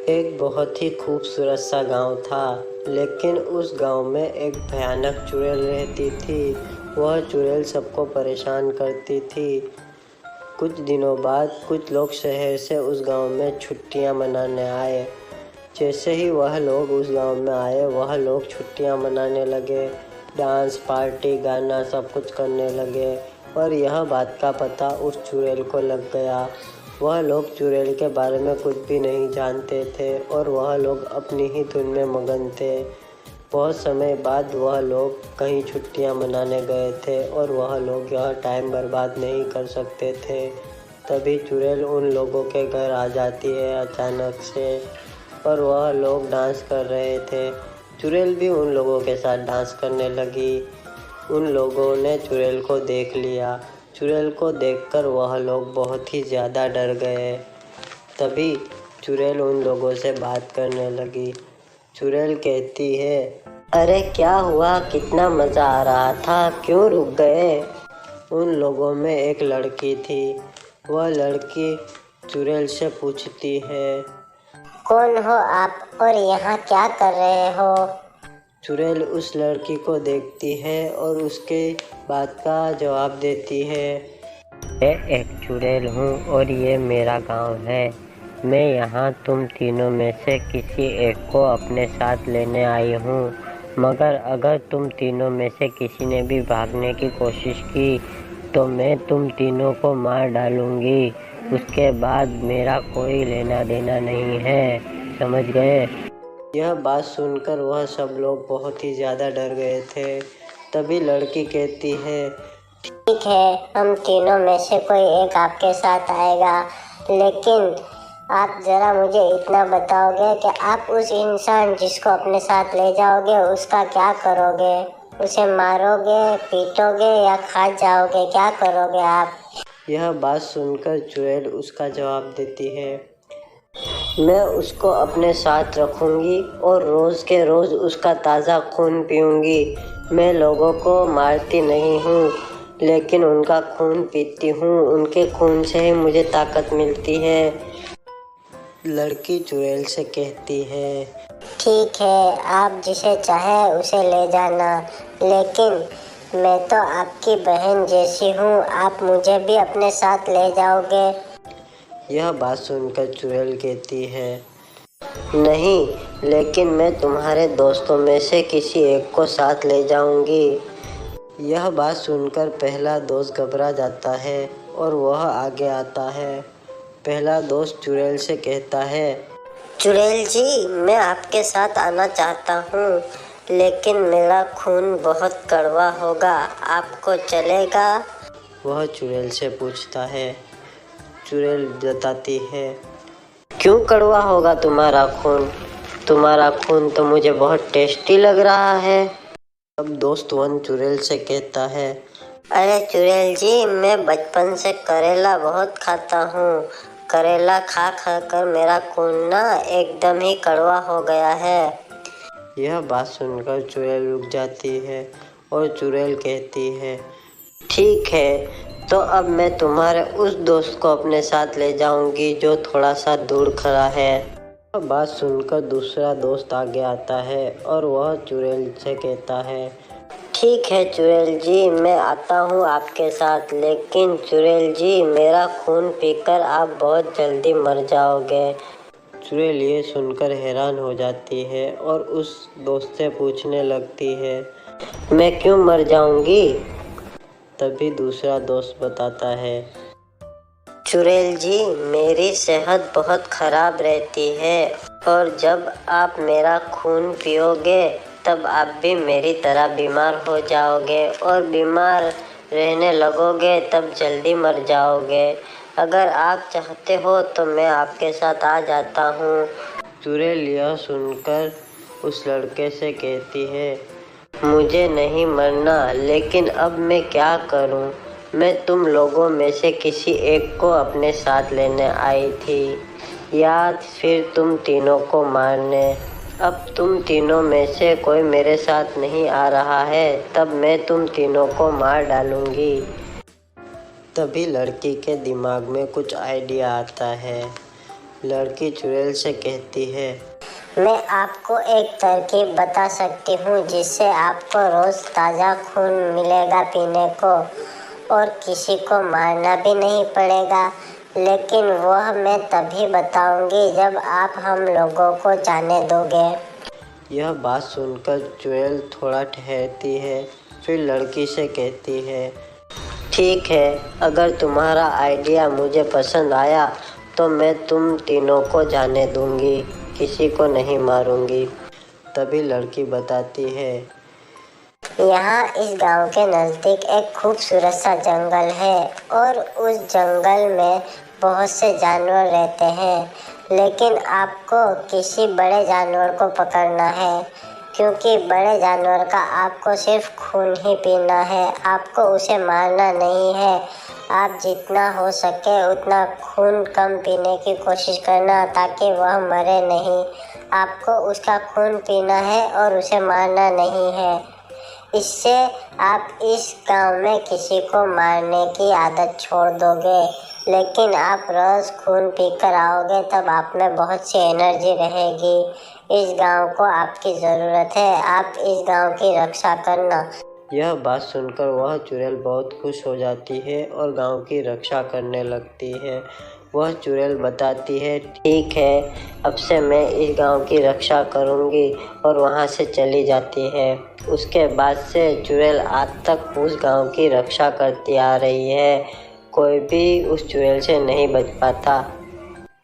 एक बहुत ही खूबसूरत सा गांव था, लेकिन उस गांव में एक भयानक चुड़ैल रहती थी। वह चुड़ैल सबको परेशान करती थी। कुछ दिनों बाद कुछ लोग शहर से उस गांव में छुट्टियां मनाने आए। जैसे ही वह लोग उस गांव में आए, वह लोग छुट्टियां मनाने लगे। डांस, पार्टी, गाना सब कुछ करने लगे। और यह बात का पता उस चुड़ैल को लग गया। वह लोग चुड़ैल के बारे में कुछ भी नहीं जानते थे और वह लोग अपनी ही धुन में मगन थे। बहुत समय बाद वह लोग कहीं छुट्टियां मनाने गए थे और वह लोग यह टाइम बर्बाद नहीं कर सकते थे। तभी चुड़ैल उन लोगों के घर आ जाती है अचानक से, और वह लोग डांस कर रहे थे। चुड़ैल भी उन लोगों के साथ डांस करने लगी। उन लोगों ने चुड़ैल को देख लिया। चुड़ैल को देखकर वह लोग बहुत ही ज़्यादा डर गए। तभी चुड़ैल उन लोगों से बात करने लगी। चुड़ैल कहती है, अरे क्या हुआ, कितना मज़ा आ रहा था, क्यों रुक गए? उन लोगों में एक लड़की थी। वह लड़की चुड़ैल से पूछती है, कौन हो आप और यहाँ क्या कर रहे हो? चुड़ैल उस लड़की को देखती है और उसके बात का जवाब देती है, मैं एक चुड़ैल हूँ और ये मेरा गांव है। मैं यहाँ तुम तीनों में से किसी एक को अपने साथ लेने आई हूँ, मगर अगर तुम तीनों में से किसी ने भी भागने की कोशिश की तो मैं तुम तीनों को मार डालूँगी। उसके बाद मेरा कोई लेना देना नहीं है, समझ गए? यह बात सुनकर वह सब लोग बहुत ही ज़्यादा डर गए थे। तभी लड़की कहती है, ठीक है, हम तीनों में से कोई एक आपके साथ आएगा, लेकिन आप जरा मुझे इतना बताओगे कि आप उस इंसान जिसको अपने साथ ले जाओगे उसका क्या करोगे? उसे मारोगे, पीटोगे या खा जाओगे? क्या करोगे आप? यह बात सुनकर चुड़ैल उसका जवाब देती है, मैं उसको अपने साथ रखूंगी और रोज़ के रोज़ उसका ताज़ा खून पीऊंगी। मैं लोगों को मारती नहीं हूँ, लेकिन उनका खून पीती हूँ। उनके खून से ही मुझे ताकत मिलती है। लड़की चुड़ैल से कहती है, ठीक है, आप जिसे चाहे उसे ले जाना, लेकिन मैं तो आपकी बहन जैसी हूँ, आप मुझे भी अपने साथ ले जाओगे? यह बात सुनकर चुड़ैल कहती है, नहीं, लेकिन मैं तुम्हारे दोस्तों में से किसी एक को साथ ले जाऊंगी। यह बात सुनकर पहला दोस्त घबरा जाता है और वह आगे आता है। पहला दोस्त चुड़ैल से कहता है, चुड़ैल जी, मैं आपके साथ आना चाहता हूँ, लेकिन मेरा खून बहुत कड़वा होगा, आपको चलेगा? वह चुड़ैल से पूछता है। चुड़ैल बताती है, क्यों कड़वा होगा तुम्हारा खून? तुम्हारा खून तो मुझे बहुत टेस्टी लग रहा है। अब दोस्त वन चुड़ैल से कहता है, अरे चुड़ैल जी, मैं बचपन से करेला बहुत खाता हूँ। करेला खा खा कर मेरा खून ना एकदम ही कड़वा हो गया है। यह बात सुनकर चुड़ैल रुक जाती है और चुड़ैल कहती है, ठीक है, तो अब मैं तुम्हारे उस दोस्त को अपने साथ ले जाऊंगी जो थोड़ा सा दूर खड़ा है। यह बात सुनकर दूसरा दोस्त आगे आता है और वह चुड़ैल से कहता है, ठीक है चुड़ैल जी, मैं आता हूँ आपके साथ, लेकिन चुड़ैल जी, मेरा खून पीकर आप बहुत जल्दी मर जाओगे। चुड़ैल ये सुनकर हैरान हो जाती है और उस दोस्त से पूछने लगती है, मैं क्यों मर जाऊंगी? तभी दूसरा दोस्त बताता है, चुड़ैल जी, मेरी सेहत बहुत खराब रहती है और जब आप मेरा खून पियोगे तब आप भी मेरी तरह बीमार हो जाओगे और बीमार रहने लगोगे तब जल्दी मर जाओगे। अगर आप चाहते हो तो मैं आपके साथ आ जाता हूँ। चुड़ैल यह सुनकर उस लड़के से कहती है, मुझे नहीं मरना, लेकिन अब मैं क्या करूं? मैं तुम लोगों में से किसी एक को अपने साथ लेने आई थी या फिर तुम तीनों को मारने। अब तुम तीनों में से कोई मेरे साथ नहीं आ रहा है, तब मैं तुम तीनों को मार डालूंगी। तभी लड़की के दिमाग में कुछ आइडिया आता है। लड़की चुड़ैल से कहती है, मैं आपको एक तरकीब बता सकती हूँ जिससे आपको रोज ताज़ा खून मिलेगा पीने को और किसी को मारना भी नहीं पड़ेगा। लेकिन वह मैं तभी बताऊंगी जब आप हम लोगों को जाने दोगे। यह बात सुनकर चुड़ैल थोड़ा ठहरती है, फिर लड़की से कहती है, ठीक है, अगर तुम्हारा आइडिया मुझे पसंद आया तो मैं तुम तीनों को जाने दूंगी, किसी को नहीं मारूंगी। तभी लड़की बताती है, यहाँ इस गांव के नज़दीक एक खूबसूरत सा जंगल है और उस जंगल में बहुत से जानवर रहते हैं। लेकिन आपको किसी बड़े जानवर को पकड़ना है, क्योंकि बड़े जानवर का आपको सिर्फ खून ही पीना है, आपको उसे मारना नहीं है। आप जितना हो सके उतना खून कम पीने की कोशिश करना ताकि वह मरे नहीं। आपको उसका खून पीना है और उसे मारना नहीं है। इससे आप इस गांव में किसी को मारने की आदत छोड़ दोगे। लेकिन आप रोज खून पीकर आओगे तब आप में बहुत सी एनर्जी रहेगी। इस गांव को आपकी ज़रूरत है, आप इस गांव की रक्षा करना। यह बात सुनकर वह चुड़ैल बहुत खुश हो जाती है और गांव की रक्षा करने लगती है। वह चुड़ैल बताती है, ठीक है, अब से मैं इस गांव की रक्षा करूंगी और वहां से चली जाती है। उसके बाद से चुड़ैल आज तक उस गांव की रक्षा करती आ रही है। कोई भी उस चुड़ैल से नहीं बच पाता।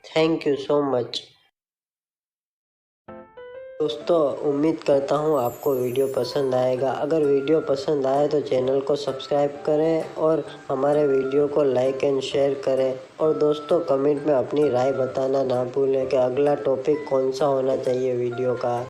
Thank you so much. दोस्तों, उम्मीद करता हूँ आपको वीडियो पसंद आएगा। अगर वीडियो पसंद आए तो चैनल को सब्सक्राइब करें और हमारे वीडियो को लाइक एंड शेयर करें। और दोस्तों, कमेंट में अपनी राय बताना ना भूलें कि अगला टॉपिक कौन सा होना चाहिए वीडियो का।